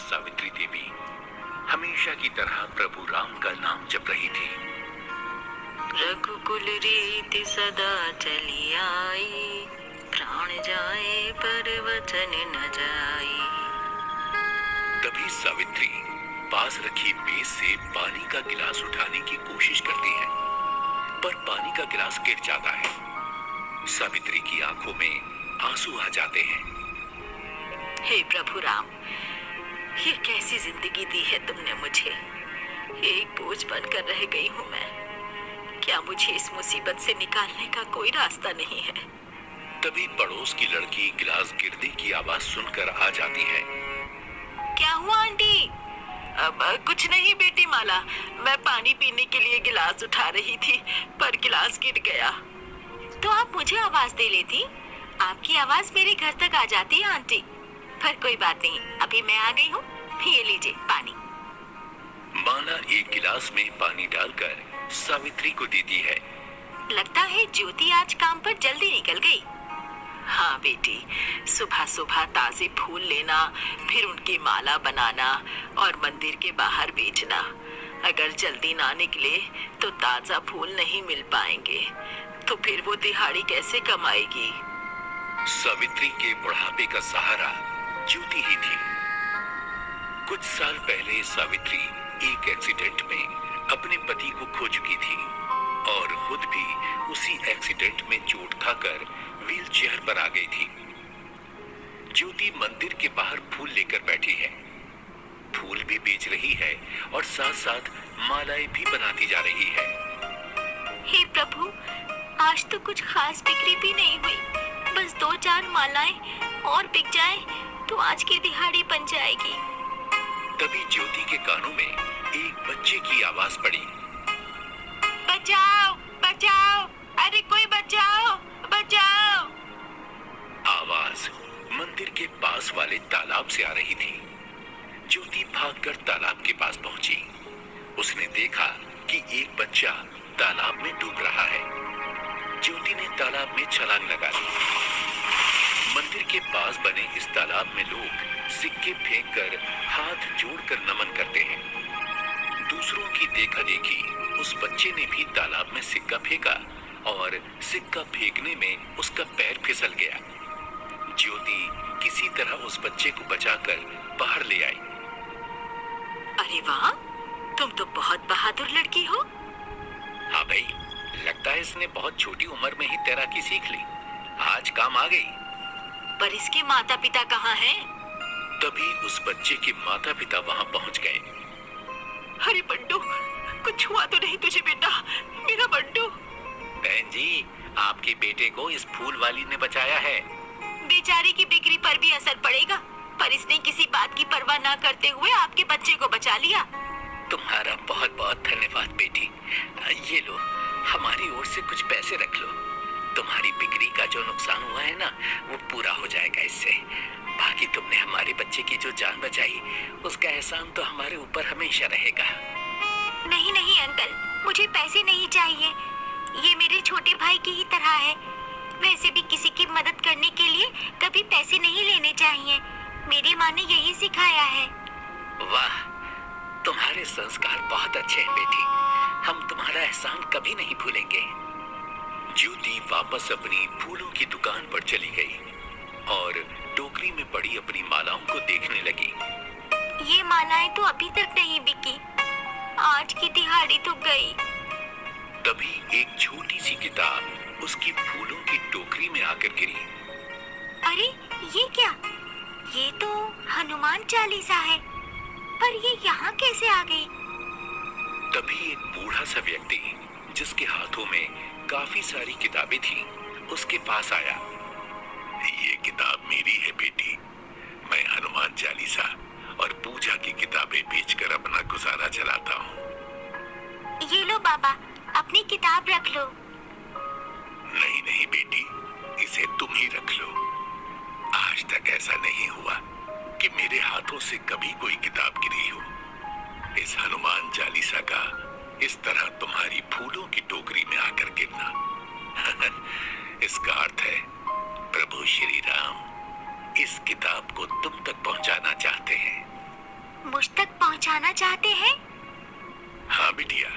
सावित्री देवी हमेशा की तरह प्रभु राम का नाम जप रही थी। रघुकुल रीति सदा चली आई, प्राण जाए पर वचन न जाए। तभी सावित्री पास रखी मेज से पानी का गिलास उठाने की कोशिश करती है, पर पानी का गिलास गिर जाता है। सावित्री की आंखों में आंसू आ जाते हैं। हे प्रभु राम, ये कैसी जिंदगी दी है तुमने मुझे। एक बोझ बनकर रह गई हूँ मैं। क्या मुझे इस मुसीबत से निकालने का कोई रास्ता नहीं है? तभी पड़ोस की लड़की गिलास गिरने की आवाज सुनकर आ जाती है। क्या हुआ आंटी? अब कुछ नहीं बेटी माला, मैं पानी पीने के लिए गिलास उठा रही थी पर गिलास गिर गया। तो आप मुझे आवाज दे लेती, आपकी आवाज मेरे घर तक आ जाती है आंटी। पर कोई बात नहीं, अभी मैं आ गई हूँ, ये लीजिए पानी। माला एक गिलास में पानी डालकर सावित्री को देती है। लगता है ज्योति आज काम पर जल्दी निकल गई। हाँ बेटी, सुबह सुबह ताजे फूल लेना, फिर उनकी माला बनाना और मंदिर के बाहर बेचना। अगर जल्दी ना निकले तो ताजा फूल नहीं मिल पाएंगे, तो फिर वो दिहाड़ी कैसे कमाएगी? सावित्री के बुढ़ापे का सहारा ज्योति ही थी। कुछ साल पहले सावित्री एक एक्सीडेंट में अपने पति को खो चुकी थी और खुद भी उसी एक्सीडेंट में चोट खाकर व्हील चेयर पर आ गई थी। ज्योति मंदिर के बाहर फूल लेकर बैठी है, फूल भी बेच रही है और साथ साथ मालाएं भी बनाती जा रही है। हे प्रभु, आज तो कुछ खास बिक्री भी नहीं हुई, बस 2-4 मालाएं और बिक जाए तो आज की दिहाड़ी बन जाएगी। तभी ज्योति के कानों में एक बच्चे की आवाज पड़ी। बचाओ बचाओ, अरे कोई बचाओ बचाओ। आवाज मंदिर के पास वाले तालाब से आ रही थी। ज्योति भागकर तालाब के पास पहुंची। उसने देखा कि एक बच्चा तालाब में डूब रहा है। ज्योति ने तालाब में छलांग लगा दी। मंदिर के पास बने इस तालाब में लोग सिक्के फेंककर हाथ जोड़कर नमन करते हैं। दूसरों की देखा देखी उस बच्चे ने भी तालाब में सिक्का फेंका और सिक्का फेंकने में उसका पैर फिसल गया। ज्योति किसी तरह उस बच्चे को बचाकर बाहर ले आई। अरे वाह, तुम तो बहुत बहादुर लड़की हो। हाँ भाई, लगता है इसने बहुत छोटी उम्र में ही तैराकी सीख ली, आज काम आ गई। पर इसके माता पिता कहाँ हैं? तभी उस बच्चे के माता पिता वहाँ पहुँच गए। अरे बंटू, कुछ हुआ तो नहीं तुझे बेटा, मेरा बंटू? बहन जी, आपके बेटे को इस फूल वाली ने बचाया है। बेचारी की बिक्री पर भी असर पड़ेगा, पर इसने किसी बात की परवाह न करते हुए आपके बच्चे को बचा लिया। तुम्हारा बहुत बहुत धन्यवाद बेटी। ये लो, हमारी ओर से कुछ पैसे रख लो। तुम्हारी बिक्री का जो नुकसान हुआ है ना, वो पूरा हो जाएगा इससे। बाकी तुमने हमारे बच्चे की जो जान बचाई, उसका एहसान तो हमारे ऊपर हमेशा रहेगा। नहीं नहीं अंकल, मुझे पैसे नहीं चाहिए, ये मेरे छोटे भाई की ही तरह है। वैसे भी किसी की मदद करने के लिए कभी पैसे नहीं लेने चाहिए, मेरी माँ ने यही सिखाया है। वाह, तुम्हारे संस्कार बहुत अच्छे हैं बेटी, हम तुम्हारा एहसान कभी नहीं भूलेंगे। ज्योति वापस अपनी फूलों की दुकान पर चली गई और टोकरी में पड़ी अपनी मालाओं को देखने लगी। ये मालाएं तो अभी तक नहीं बिकी, आज की दिहाड़ी तो गई। तभी एक छोटी सी किताब उसकी फूलों की टोकरी में आकर गिरी। अरे ये क्या? ये तो हनुमान चालीसा है, पर ये यहाँ कैसे आ गई? तभी एक बूढ़ा सा व्यक्ति जिसके हाथों में काफी सारी किताबें थी, उसके पास आया। ये किताब मेरी है बेटी, मैं हनुमान चालीसा और पूजा की किताबें बेचकर अपना गुजारा चलाता हूँ। ये लो बाबा, अपनी किताब रख लो। नहीं नहीं बेटी, इसे तुम ही रख लो। आज तक ऐसा नहीं हुआ कि मेरे हाथों से कभी कोई किताब गिरी हो। इस हनुमान चालीसा का इस तरह तुम्हारी फूलों की टोकरी में आकर गिरना इसका अर्थ है प्रभु श्री राम इस किताब को तुम तक पहुंचाना चाहते हैं। जाना चाहते हैं? हाँ बिटिया,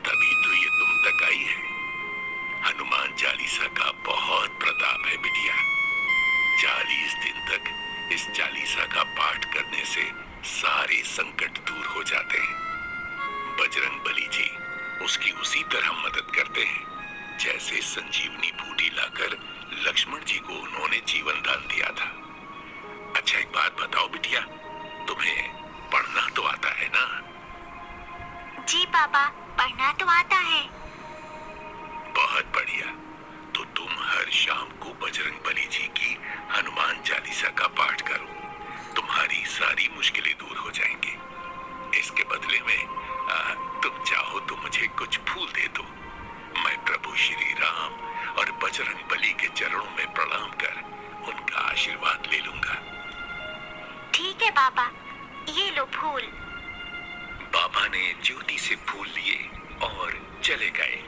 तभी तो ये तुम तक आई है। हनुमान चालीसा का बहुत प्रताप है बिटिया। 40 दिन तक इस चालीसा का पाठ करने से सारे संकट दूर हो जाते हैं। बजरंग बली जी उसकी उसी तरह मदद करते हैं जैसे संजीवनी बूटी लाकर लक्ष्मण जी को उन्होंने जीवन दान दिया था। अच्छा एक बात बताओ बिटिया, तुम्हें पढ़ना तो आता है ना? जी पापा, पढ़ना तो आता है। बहुत बढ़िया। तो तुम हर शाम को बजरंग बली जी की हनुमान चालीसा का पाठ करो, तुम्हारी सारी मुश्किलें दूर हो जाएंगी। इसके बदले में तुम चाहो तो मुझे कुछ फूल दे दो, मैं प्रभु श्री राम और बजरंग बली के चरणों में प्रणाम कर उनका आशीर्वाद ले लूंगा। ठीक है पापा, ये लो फूल। बाबा ने ज्योति से फूल लिए और चले गए।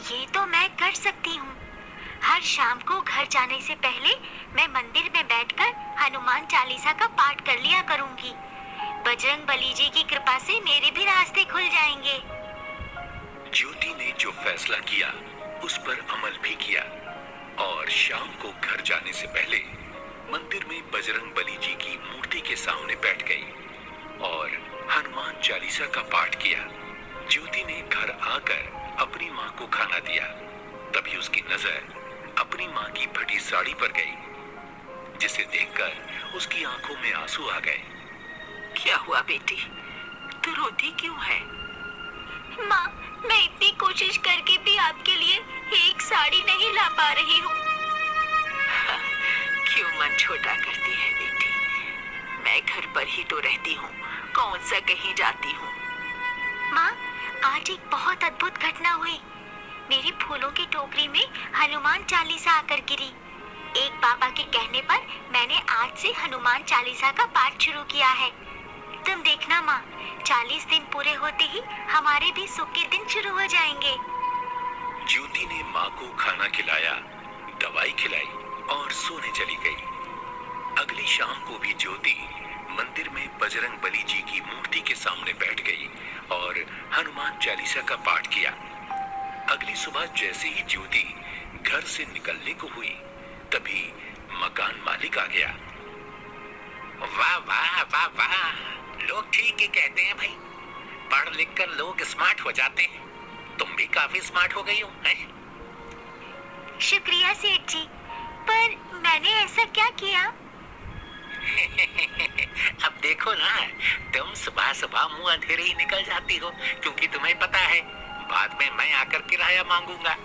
ये तो मैं कर सकती हूँ। हर शाम को घर जाने से पहले मैं मंदिर में बैठकर हनुमान चालीसा का पाठ कर लिया करूँगी। बजरंग बली जी की कृपा से मेरे भी रास्ते खुल जाएंगे। ज्योति ने जो फैसला किया उस पर अमल भी किया और शाम को घर जाने से पहले मंदिर में बजरंग बली जी की मूर्ति के सामने बैठ गई और हनुमान चालीसा का पाठ किया। ज्योति ने घर आकर अपनी माँ को खाना दिया। तभी उसकी नजर अपनी माँ की फटी साड़ी पर गई, जिसे देखकर उसकी आंखों में आंसू आ गए। क्या हुआ बेटी, तू रोती क्यों है? माँ, मैं इतनी कोशिश करके भी आपके लिए एक साड़ी नहीं ला पा रही हूँ। क्यों मन छोटा करती है बेटी? मैं घर पर ही तो रहती हूँ, कौन सा कहीं जाती हूँ। माँ, आज एक बहुत अद्भुत घटना हुई। मेरी फूलों की टोकरी में हनुमान चालीसा आकर गिरी। एक बाबा के कहने पर मैंने आज से हनुमान चालीसा का पाठ शुरू किया है। तुम देखना माँ, 40 दिन पूरे होते ही हमारे भी सुख के दिन शुरू हो जाएंगे। ज्योति ने माँ को खाना खिलाया, दवाई खिलाई और सोने चली गई। अगली शाम को भी ज्योति मंदिर में बजरंग बली जी की मूर्ति के सामने बैठ गई और हनुमान चालीसा का पाठ किया। अगली सुबह जैसे ही ज्योति घर से निकलने को हुई, तभी मकान मालिक आ गया। वाह वाह वाह वाह, लोग ठीक ही कहते हैं भाई, पढ़ लिख कर लोग स्मार्ट हो जाते हैं। तुम भी काफी स्मार्ट हो गई हो, हैं? शुक्रिया सेठ जी, पर मैंने ऐसा क्या किया? अब देखो ना, तुम सुबह सुबह मुंह अंधेरे ही निकल जाती हो, क्योंकि तुम्हें पता है बाद में मैं आकर किराया मांगूंगा।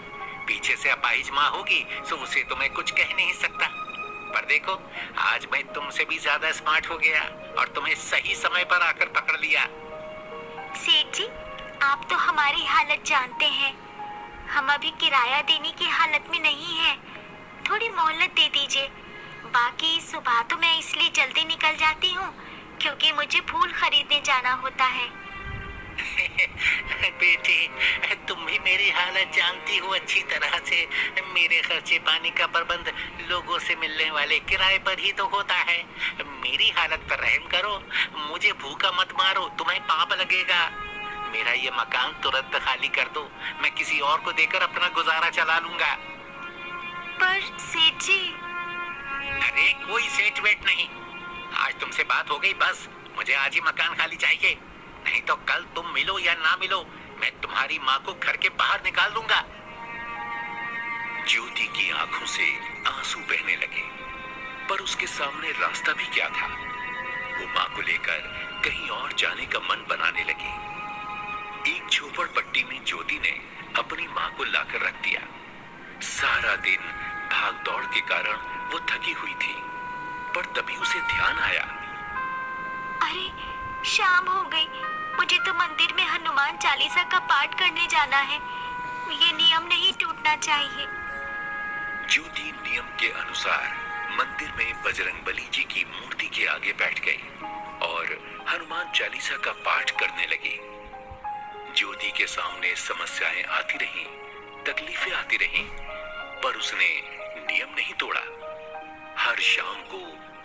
पीछे से अपाहिज माँ होगी तो उसे तो मैं कुछ कह नहीं सकता। पर देखो, आज मैं तुमसे भी ज्यादा स्मार्ट हो गया और तुम्हें सही समय पर आकर पकड़ लिया। सेठ जी, आप तो हमारी हालत जानते हैं। हम अभी किराया देने की हालत में नहीं हैं। थोड़ी मोहलत दे दीजिए। बाकी सुबह तो मैं इसलिए जल्दी निकल जाती हूँ क्योंकि मुझे फूल खरीदने जाना होता है। बेटी, तुम भी मेरी हालत जानती हो अच्छी तरह से। मेरे खर्चे पानी का प्रबंध लोगों से मिलने वाले किराए पर ही तो होता है। मेरी हालत पर रहम करो, मुझे भूखा मत मारो, तुम्हें पाप लगेगा। मेरा ये मकान तुरंत खाली कर दो, मैं किसी और को देकर अपना गुजारा चला लूंगा। पर सेठ जी। अरे कोई सेठ वेट नहीं, आज तुमसे बात हो गई बस। मुझे आज ही मकान खाली चाहिए, नहीं तो कल तुम मिलो या ना मिलो, मैं तुम्हारी माँ को घर के बाहर निकाल दूंगा। ज्योति की आंखों से आंसू बहने लगे, पर उसके सामने रास्ता भी क्या था। वो माँ को लेकर कहीं और जाने का मन बनाने लगी। एक झोपड़पट्टी में ज्योति ने अपनी माँ को लाकर रख दिया। सारा दिन भाग दौड़ के कारण वो थकी हुई थी, पर तभी उसे ध्यान आया। अरे, शाम हो गई। मुझे तो मंदिर में हनुमान चालीसा का पाठ करने जाना है। ये नियम नहीं टूटना चाहिए। ज्योति नियम के अनुसार मंदिर में बजरंगबली जी की मूर्ति के आगे बैठ गई और हनुमान चालीसा का पाठ करने लगी। ज्योति के सामने समस्याएं आती रहीं, तकलीफें आती रहीं, पर उसने नियम नहीं तोड़ा। हर शाम को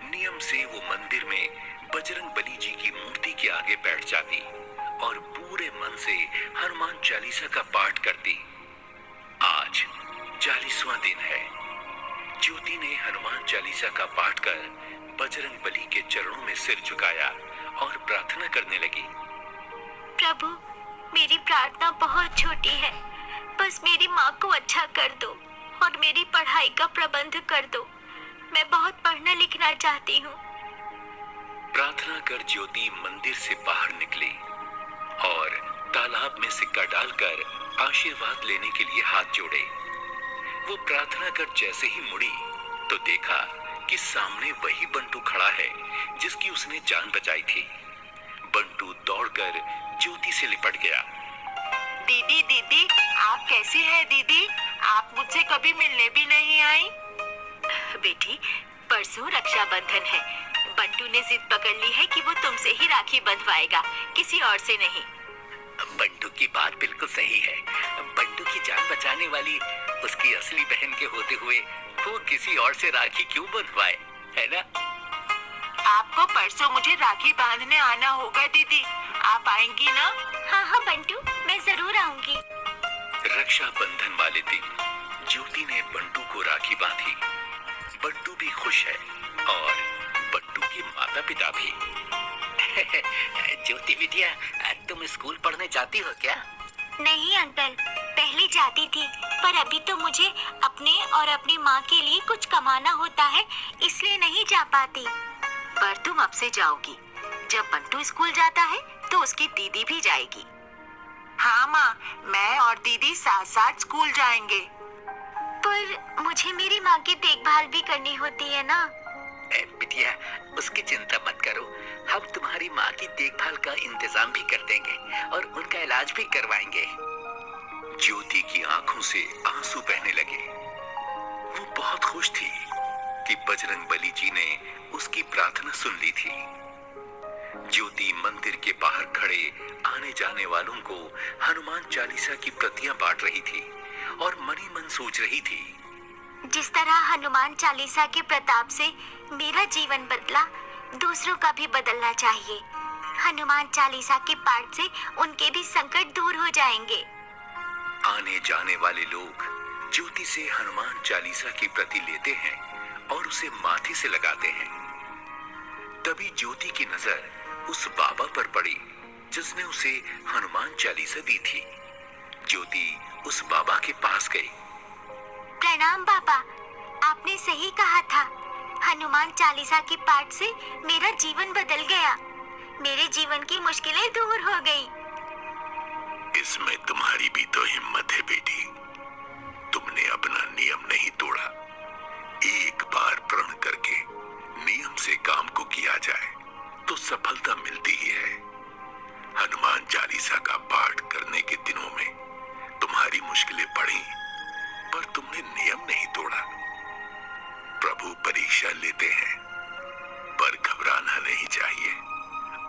नियम से वो मंदिर में बजरंगबली जी की मूर्ति के आगे बैठ जाती और पूरे मन से हनुमान चालीसा का पाठ करती। आज 40वां दिन है। ज्योति ने हनुमान चालीसा का पाठ कर बजरंग बली के चरणों में सिर झुकाया और प्रार्थना करने लगी। प्रभु, मेरी प्रार्थना बहुत छोटी है, बस मेरी माँ को अच्छा कर दो और मेरी पढ़ाई का प्रबंध कर दो। मैं बहुत पढ़ना लिखना चाहती हूँ। प्रार्थना कर ज्योति मंदिर से बाहर निकली और तालाब में सिक्का डालकर आशीर्वाद लेने के लिए हाथ जोड़े। वो प्रार्थना कर जैसे ही मुड़ी तो देखा कि सामने वही बंटू खड़ा है जिसकी उसने जान बचाई थी। बंटू दौड़कर ज्योति से लिपट गया। दीदी दीदी, आप कैसी हैं दीदी? आप मुझसे कभी मिलने भी नहीं आई। बेटी, परसों रक्षाबंधन है। बंटू ने जिद पकड़ ली है कि वो तुमसे ही राखी बंधवाएगा, किसी और से नहीं। बंटू की बात बिल्कुल सही है। बंटू की जान बचाने वाली उसकी असली बहन के होते हुए वो किसी और से राखी क्यों बंधवाए, है ना? आपको परसों मुझे राखी बांधने आना होगा दीदी। आप आएंगी ना? हाँ हाँ बंटू, मैं जरूर आऊंगी। रक्षाबंधन वाले दिन ज्योति ने बंटू को राखी बांधी। बंटू भी खुश है और बंटू के माता पिता भी। ज्योति बिटिया, तुम स्कूल पढ़ने जाती हो क्या? नहीं अंकल, पहले जाती थी, पर अभी तो मुझे अपने और अपनी माँ के लिए कुछ कमाना होता है, इसलिए नहीं जा पाती। पर तुम अब से जाओगी। जब बंटू स्कूल जाता है तो उसकी दीदी भी जाएगी। हाँ माँ, मैं और दीदी साथ साथ स्कूल जाएंगे। पर मुझे मेरी माँ की देखभाल भी करनी होती है ना। बिटिया, उसकी चिंता मत करो। हम तुम्हारी माँ की देखभाल का इंतजाम भी कर देंगे और उनका इलाज भी करवाएंगे। ज्योति की आंखों से आंसू बहने लगे। वो बहुत खुश थी कि बजरंग बली जी ने उसकी प्रार्थना सुन ली थी। ज्योति मंदिर के बाहर खड़े आने जाने वालों को हनुमान चालीसा की प्रतियां बांट रही थी और मनी मन सोच रही थी, जिस तरह हनुमान चालीसा के प्रताप से मेरा जीवन बदला, दूसरों का भी बदलना चाहिए। हनुमान चालीसा के पाठ से उनके भी संकट दूर हो जाएंगे। आने जाने वाले लोग ज्योति से हनुमान चालीसा की प्रति लेते हैं और उसे माथे से लगाते हैं। तभी ज्योति की नजर उस बाबा पर पड़ी जिसने उसे हनुमान चालीसा दी थी। ज्योति उस बाबा के पास गई। प्रणाम बाबा, आपने सही कहा था। हनुमान चालीसा के पाठ से मेरा जीवन बदल गया। मेरे जीवन की मुश्किलें दूर हो गई। इसमें तुम्हारी भी तो हिम्मत है बेटी। तुमने अपना नियम नहीं तोड़ा। एक बार प्रण करके नियम से काम को किया जाए तो सफलता मिलती ही है। हनुमान चालीसा का पाठ करने के दिनों में तुम्हारी मुश्किलें बढ़ी, पर तुमने नियम नहीं तोड़ा। प्रभु परीक्षा लेते हैं, पर घबराना नहीं चाहिए।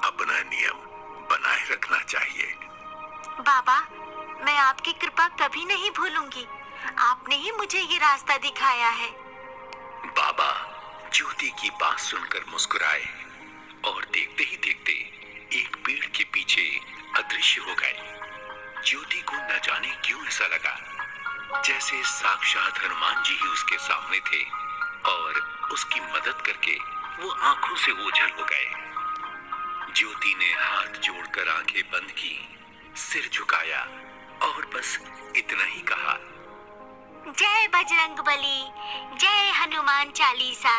अपना नियम बनाए रखना चाहिए। बाबा, मैं आपकी कृपा कभी नहीं भूलूंगी। आपने ही मुझे ये रास्ता दिखाया है। बाबा ज्योति की बात सुनकर मुस्कुराए और देखते ही देखते एक पेड़ के पीछे अदृश्य हो गए। ज्योति को न जाने क्यों ऐसा लगा जैसे साक्षात हनुमान जी ही उसके सामने थे और उसकी मदद करके वो आंखों से ओझल हो गए। ज्योति ने हाथ जोड़कर आंखें बंद की, सिर झुकाया और बस इतना ही कहा, जय बजरंग बली, जय हनुमान चालीसा।